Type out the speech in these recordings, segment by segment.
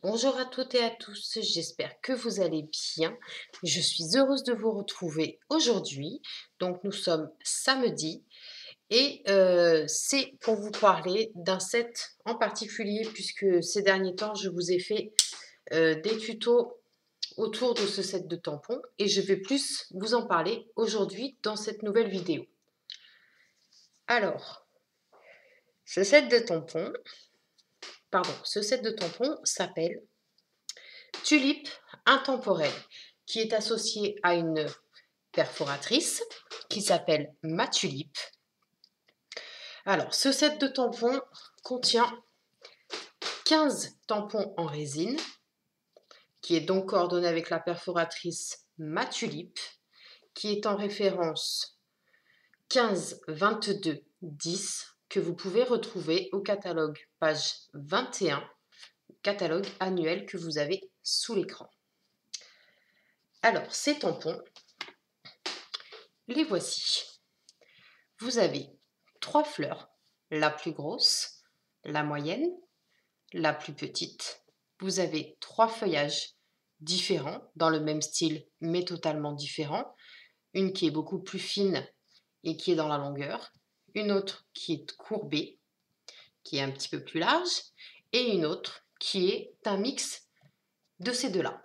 Bonjour à toutes et à tous, j'espère que vous allez bien. Je suis heureuse de vous retrouver aujourd'hui. Donc nous sommes samedi et c'est pour vous parler d'un set en particulier puisque ces derniers temps je vous ai fait des tutos autour de ce set de tampons et je vais plus vous en parler aujourd'hui dans cette nouvelle vidéo. Alors, ce set de tampons s'appelle Tulipe intemporelle, qui est associée à une perforatrice qui s'appelle ma tulipe. Alors, ce set de tampons contient 15 tampons en résine, qui est donc coordonné avec la perforatrice ma tulipe, qui est en référence 15 22 10, que vous pouvez retrouver au catalogue page 21, catalogue annuel que vous avez sous l'écran. Alors, ces tampons, les voici. Vous avez 3 fleurs, la plus grosse, la moyenne, la plus petite. Vous avez 3 feuillages différents, dans le même style, mais totalement différents. Une qui est beaucoup plus fine et qui est dans la longueur, une autre qui est courbée, qui est un petit peu plus large, et une autre qui est un mix de ces deux-là.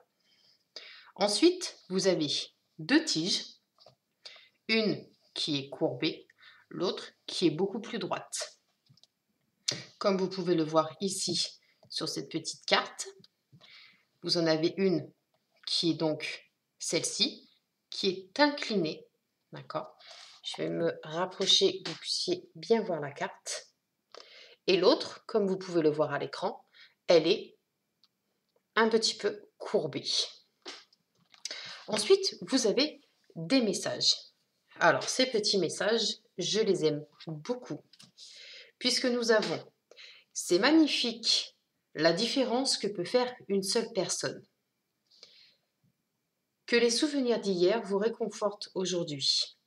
Ensuite, vous avez 2 tiges, une qui est courbée, l'autre qui est beaucoup plus droite. Comme vous pouvez le voir ici sur cette petite carte, vous en avez une qui est donc celle-ci, qui est inclinée, d'accord? Je vais me rapprocher que vous puissiez bien voir la carte. Et l'autre, comme vous pouvez le voir à l'écran, elle est un petit peu courbée. Ensuite, vous avez des messages. Alors, ces petits messages, je les aime beaucoup, puisque nous avons, c'est magnifique, la différence que peut faire une seule personne. Que les souvenirs d'hier vous réconfortent aujourd'hui.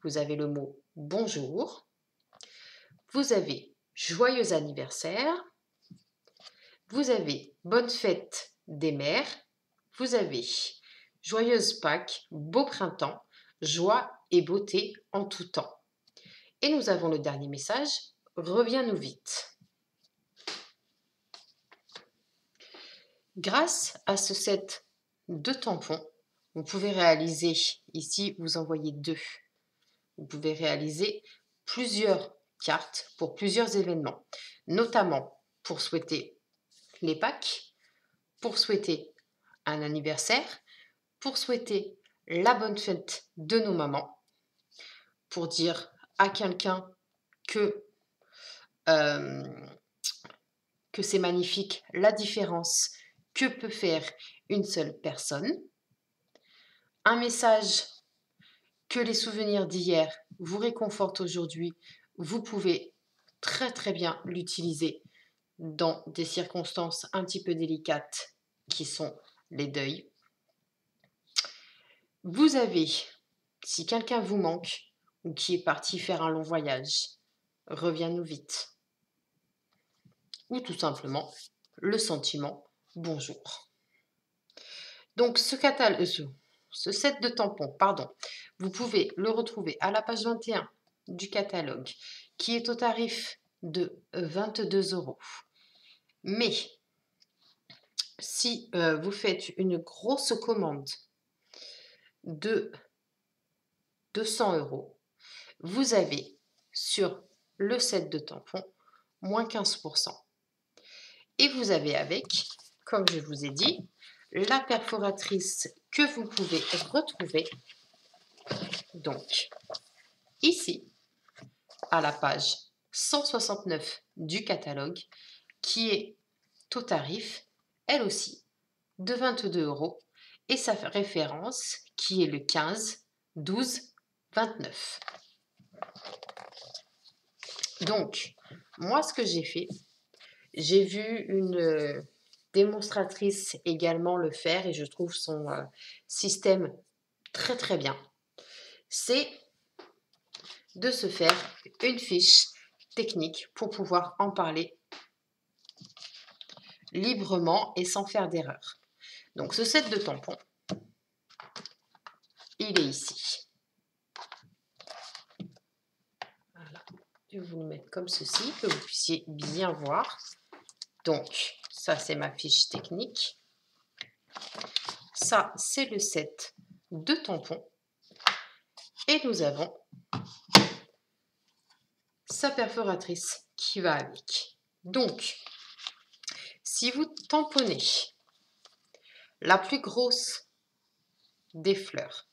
Vous avez le mot bonjour. Vous avez joyeux anniversaire. Vous avez bonne fête des mères. Vous avez joyeuse Pâques, beau printemps, joie et beauté en tout temps. Et nous avons le dernier message, reviens-nous vite. Grâce à ce set de tampons, vous pouvez réaliser, ici vous en voyez 2, vous pouvez réaliser plusieurs cartes pour plusieurs événements, notamment pour souhaiter les Pâques, pour souhaiter un anniversaire, pour souhaiter la bonne fête de nos mamans, pour dire à quelqu'un que, que c'est magnifique la différence que peut faire une seule personne, un message que les souvenirs d'hier vous réconfortent aujourd'hui, vous pouvez très très bien l'utiliser dans des circonstances un petit peu délicates qui sont les deuils. Vous avez, si quelqu'un vous manque ou qui est parti faire un long voyage, reviens-nous vite. Ou tout simplement le sentiment bonjour. Donc ce set de tampons, pardon, vous pouvez le retrouver à la page 21 du catalogue qui est au tarif de 22 €. Mais si vous faites une grosse commande de 200 €, vous avez sur le set de tampons moins 15%. Et vous avez avec, comme je vous ai dit, la perforatrice que vous pouvez retrouver donc ici à la page 169 du catalogue qui est au tarif, elle aussi, de 22 € et sa référence qui est le 15 12 29. Donc, moi, ce que j'ai fait, j'ai vu une démonstratrice également le faire et je trouve son système très très bien. C'est de se faire une fiche technique pour pouvoir en parler librement et sans faire d'erreur. Donc ce set de tampons, il est ici. Voilà. Je vais vous le mettre comme ceci, que vous puissiez bien voir. Donc ça c'est ma fiche technique. Ça c'est le set de tampons. Et nous avons sa perforatrice qui va avec. Donc, si vous tamponnez la plus grosse des fleurs,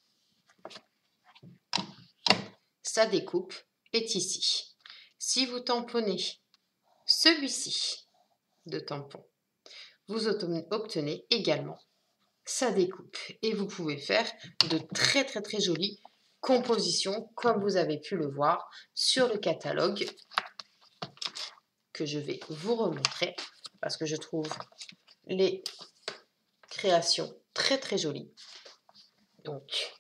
sa découpe est ici. Si vous tamponnez celui-ci de tampon, vous obtenez également sa découpe. Et vous pouvez faire de très jolies compositions comme vous avez pu le voir sur le catalogue que je vais vous remontrer parce que je trouve les créations très jolies. Donc,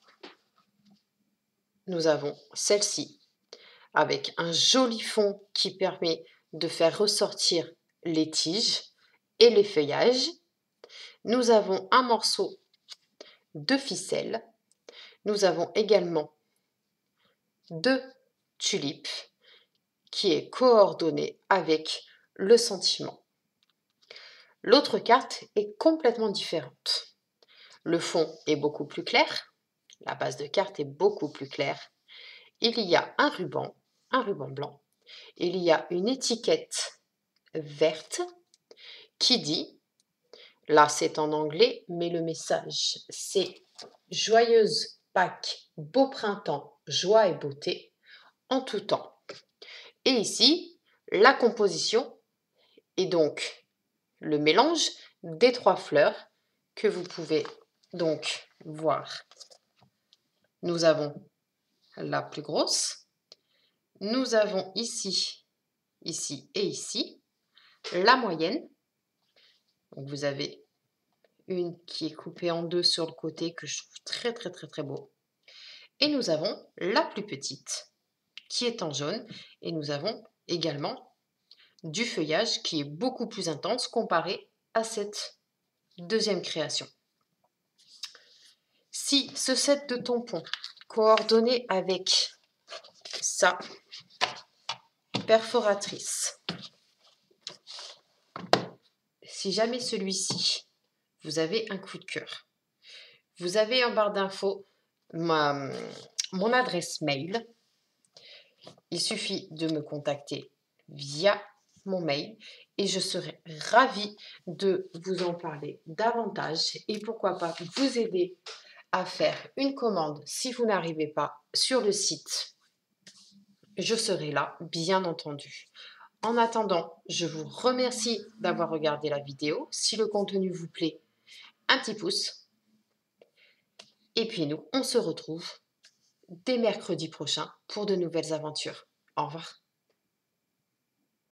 nous avons celle-ci avec un joli fond qui permet de faire ressortir les tiges et les feuillages. Nous avons un morceau de ficelle. Nous avons également 2 tulipes qui est coordonné avec le sentiment. L'autre carte est complètement différente. Le fond est beaucoup plus clair. La base de carte est beaucoup plus claire. Il y a un ruban blanc. Il y a une étiquette verte qui dit, là c'est en anglais, mais le message c'est Joyeuse Pâques, beau printemps, joie et beauté, en tout temps. Et ici, la composition est donc le mélange des 3 fleurs que vous pouvez donc voir. Nous avons la plus grosse. Nous avons ici et ici la moyenne. Donc vous avez une qui est coupée en 2 sur le côté que je trouve très beau. Et nous avons la plus petite qui est en jaune. Et nous avons également du feuillage qui est beaucoup plus intense comparé à cette deuxième création. Si ce set de tampons coordonné avec sa perforatrice, si jamais celui-ci, vous avez un coup de cœur, vous avez en barre d'infos mon adresse mail. Il suffit de me contacter via mon mail et je serai ravie de vous en parler davantage et pourquoi pas vous aider à faire une commande si vous n'arrivez pas sur le site. Je serai là, bien entendu. En attendant, je vous remercie d'avoir regardé la vidéo. Si le contenu vous plaît, un petit pouce. Et puis nous, on se retrouve dès mercredi prochain pour de nouvelles aventures. Au revoir.